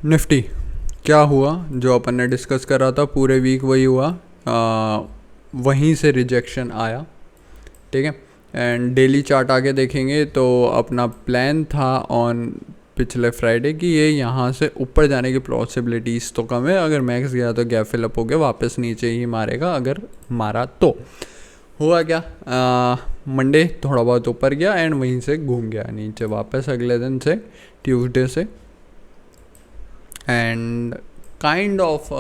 Nifty क्या हुआ, जो अपन ने डिस्कस करा था पूरे वीक वही हुआ। वहीं से रिजेक्शन आया, ठीक है। एंड डेली चार्ट आगे देखेंगे तो अपना प्लान था ऑन पिछले फ्राइडे कि ये यहाँ से ऊपर जाने की पॉसिबिलिटीज़ तो कम है। अगर मैक्स गया तो गैप फिलअप हो गया, वापस नीचे ही मारेगा अगर मारा तो। हुआ क्या, मंडे थोड़ा बहुत ऊपर गया एंड वहीं से घूम गया नीचे वापस अगले दिन से, ट्यूसडे से। एंड काइंड ऑफ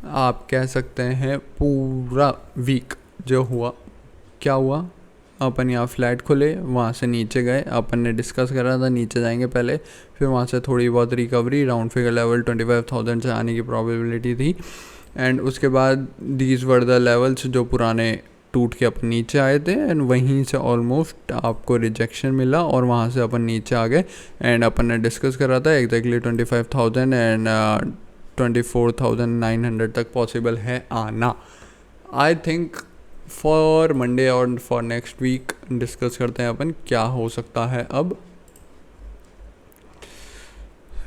आप कह सकते हैं पूरा वीक जो हुआ, क्या हुआ, अपन यहाँ फ्लैट खुले, वहाँ से नीचे गए, अपन ने डिस्कस करा था नीचे जाएंगे पहले, फिर वहाँ से थोड़ी बहुत रिकवरी, राउंड फिगर लेवल 25,000 से आने की प्रोबेबिलिटी थी। एंड उसके बाद दीज वर द लेवल्स जो पुराने टूट के अपन नीचे आए थे, एंड वहीं से ऑलमोस्ट आपको रिजेक्शन मिला और वहाँ से अपन नीचे आ गए। एंड अपन ने डिस्कस करा था एग्जैक्टली 25,000 एंड 24,900 तक पॉसिबल है आना। आई थिंक फॉर मंडे और फॉर नेक्स्ट वीक डिस्कस करते हैं अपन क्या हो सकता है। अब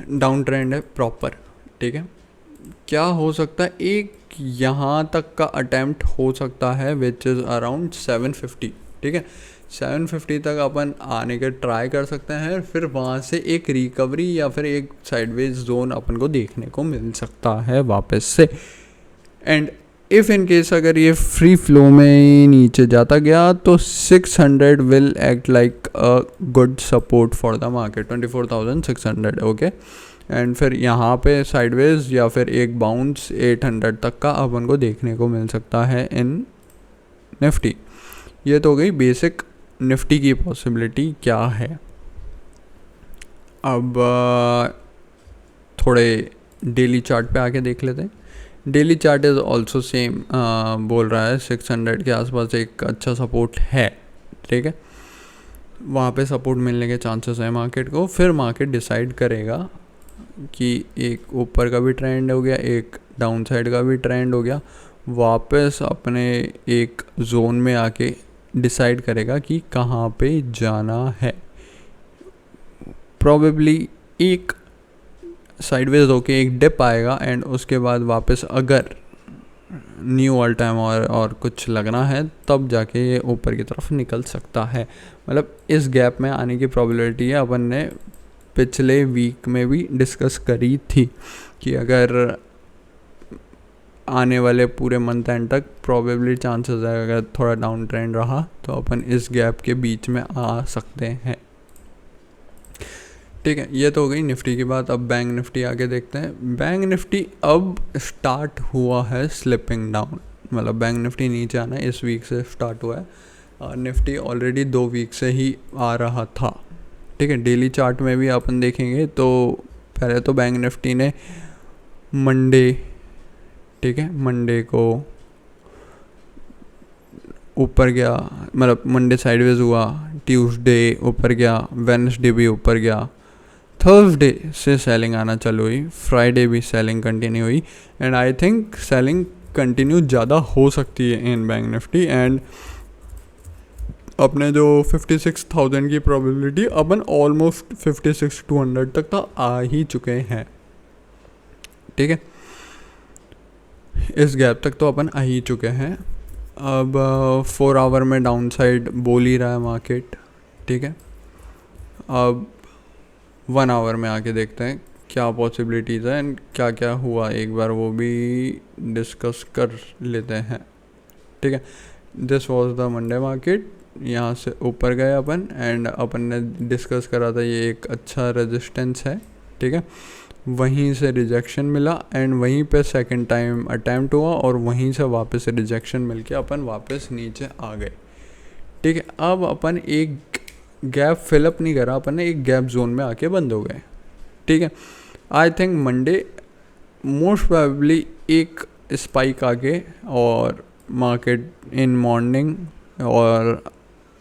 डाउन ट्रेंड है प्रॉपर, ठीक है। क्या हो सकता है, एक यहाँ तक का अटेम्प्ट हो सकता है विच इज़ अराउंड 750, ठीक है। 750 तक अपन आने के ट्राई कर सकते हैं, फिर वहाँ से एक रिकवरी या फिर एक साइडवेज जोन अपन को देखने को मिल सकता है वापस से। एंड इफ़ इन केस अगर ये फ्री फ्लो में नीचे जाता गया तो 600 will act like a good support for the market, 24,600, okay. And फिर यहाँ पे साइडवेज या फिर एक बाउंस 800 तक का अपन को देखने को मिल सकता है इन निफ्टी। ये तो हो गई बेसिक निफ्टी की पॉसिबिलिटी क्या है। अब थोड़े डेली चार्ट पे आके देख लेते हैं। Daily chart is also same, बोल रहा है 600 के आसपास एक अच्छा सपोर्ट है, ठीक है। वहाँ पे सपोर्ट मिलने के चांसेस हैं मार्केट को। फिर मार्केट डिसाइड करेगा कि एक ऊपर का भी ट्रेंड हो गया, एक डाउन साइड का भी ट्रेंड हो गया, वापस अपने एक जोन में आके डिसाइड करेगा कि कहाँ पे जाना है। प्रॉबेबली एक साइडवेज होके एक डिप आएगा एंड उसके बाद वापस अगर न्यू ऑल टाइम और कुछ लगना है तब जाके ये ऊपर की तरफ निकल सकता है। मतलब इस गैप में आने की प्रोबेबिलिटी है, अपन ने पिछले वीक में भी डिस्कस करी थी कि अगर आने वाले पूरे मंथ एंड तक प्रॉबेबली चांसेस है अगर थोड़ा डाउन ट्रेंड रहा तो अपन इस गैप के बीच में आ सकते हैं, ठीक है। ये तो हो गई निफ्टी की बात। अब बैंक निफ्टी आगे देखते हैं। बैंक निफ्टी अब स्टार्ट हुआ है स्लिपिंग डाउन, मतलब बैंक निफ्टी नीचे आना इस वीक से स्टार्ट हुआ है और निफ्टी ऑलरेडी 2 वीक से ही आ रहा था, ठीक है। डेली चार्ट में भी अपन देखेंगे तो पहले तो बैंक निफ्टी ने मंडे, ठीक है, मंडे को ऊपर गया, मतलब मंडे साइडवेज हुआ, ट्यूसडे ऊपर गया, वेडनेसडे भी ऊपर गया, थर्सडे से सेलिंग आना चालू हुई, फ्राइडे भी सेलिंग कंटिन्यू हुई। And I think selling continue ज़्यादा हो सकती है इन बैंक निफ्टी। एंड अपने जो 56,000 की प्रोबेबिलिटी अपन ऑलमोस्ट 56,200 तक तो आ ही चुके हैं, ठीक है। इस गैप तक तो अपन आ ही चुके हैं। अब 4 आवर में डाउन साइड बोल ही रहा है मार्केट, ठीक है। अब 1 आवर में आके देखते हैं क्या पॉसिबिलिटीज़ है एंड क्या क्या हुआ, एक बार वो भी डिस्कस कर लेते हैं, ठीक है। This was the Monday market, यहाँ से ऊपर गए अपन एंड अपन ने डिस्कस करा था ये एक अच्छा रेजिस्टेंस है, ठीक है। वहीं से रिजेक्शन मिला एंड वहीं पे सेकंड टाइम अटैम्प्ट हुआ और वहीं से वापस रिजेक्शन मिलके अपन वापस नीचे आ गए, ठीक है। अब अपन एक गैप फिलअप नहीं करा, अपन ने एक गैप जोन में आके बंद हो गए, ठीक है। I think Monday most probably एक स्पाइक आके और मार्केट इन मॉर्निंग और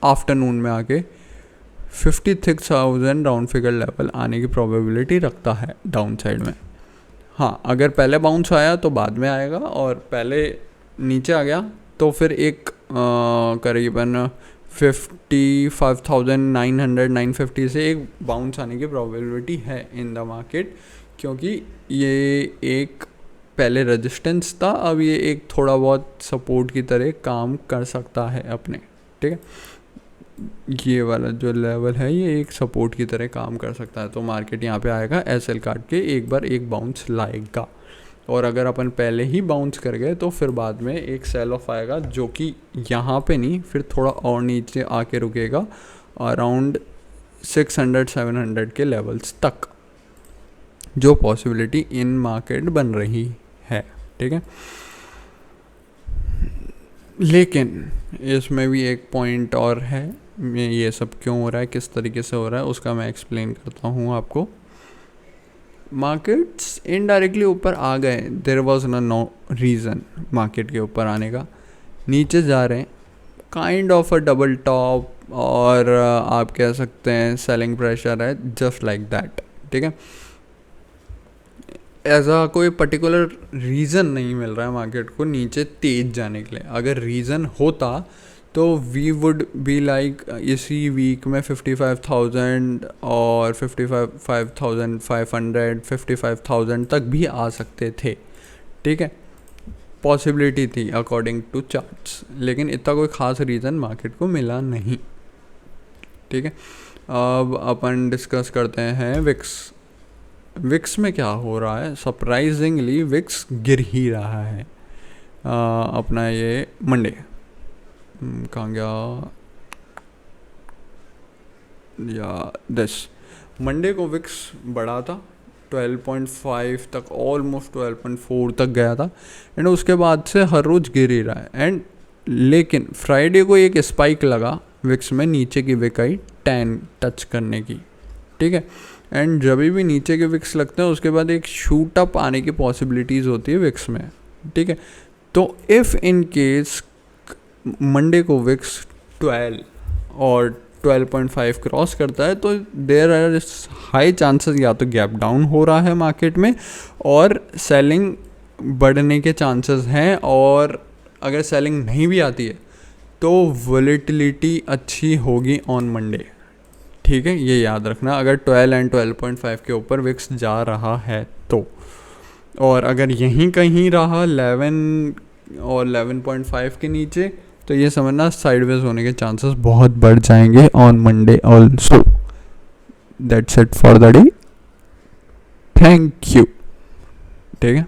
आफ्टरनून में आके 56,000 राउंड फिगर लेवल आने की प्रोबेबिलिटी रखता है डाउन साइड में। हाँ, अगर पहले बाउंस आया तो बाद में आएगा और पहले नीचे आ गया तो फिर एक करीबन 55,900 950 से एक बाउंस आने की प्रोबेबिलिटी है इन द मार्केट, क्योंकि ये एक पहले रेजिस्टेंस था, अब ये एक थोड़ा बहुत सपोर्ट की तरह काम कर सकता है अपने, ठीक है। ये वाला जो लेवल है ये एक सपोर्ट की तरह काम कर सकता है, तो मार्केट यहाँ पे आएगा एसएल काट के एक बार एक बाउंस लाएगा, और अगर अपन पहले ही बाउंस कर गए तो फिर बाद में एक सेल ऑफ आएगा जो कि यहाँ पे नहीं, फिर थोड़ा और नीचे आके रुकेगा अराउंड 600-700 के लेवल्स तक, जो पॉसिबिलिटी इन मार्केट बन रही है, ठीक है। लेकिन इसमें भी एक पॉइंट और है, ये सब क्यों हो रहा है, किस तरीके से हो रहा है, उसका मैं एक्सप्लेन करता हूँ आपको। मार्केट्स इनडायरेक्टली ऊपर आ गए, there was no reason market के ऊपर आने का, नीचे जा रहे हैं, kind of a double top, और आप कह सकते हैं सेलिंग प्रेशर है, जस्ट लाइक दैट, ठीक है। ऐसा कोई पर्टिकुलर रीज़न नहीं मिल रहा है मार्केट को नीचे तेज जाने के लिए। अगर रीज़न होता तो वी वुड बी लाइक इसी वीक में 55,000 और 55,500 55,000 तक भी आ सकते थे, ठीक है, पॉसिबिलिटी थी अकॉर्डिंग टू चार्ट्स, लेकिन इतना कोई ख़ास रीज़न मार्केट को मिला नहीं, ठीक है। अब अपन डिस्कस करते हैं विक्स में क्या हो रहा है। सरप्राइजिंगली विक्स गिर ही रहा है। अपना ये मंडे कहाँ गया, या दिस मंडे को विक्स बढ़ा था 12.5 तक, ऑलमोस्ट 12.4 तक गया था, एंड उसके बाद से हर रोज़ गिर ही रहा है। एंड लेकिन फ्राइडे को एक स्पाइक लगा विक्स में, नीचे की विक आई 10 टच करने की, ठीक है। एंड जब भी नीचे के विक्स लगते हैं उसके बाद एक शूट अप आने की पॉसिबिलिटीज़ होती है विक्स में, ठीक है। तो इफ़ इन केस मंडे को विक्स 12 और 12.5 क्रॉस करता है तो देयर आर हाई चांसेस या तो गैप डाउन हो रहा है मार्केट में और सेलिंग बढ़ने के चांसेस हैं, और अगर सेलिंग नहीं भी आती है तो वोलेटिलिटी अच्छी होगी ऑन मंडे, ठीक है, ये याद रखना। अगर 12 एंड 12.5 के ऊपर विक्स जा रहा है तो, और अगर यहीं कहीं रहा 11 और 11.5 के नीचे तो ये समझना साइडवेज होने के चांसेस बहुत बढ़ जाएंगे on Monday also. That's it for the day, thank you, ठीक है।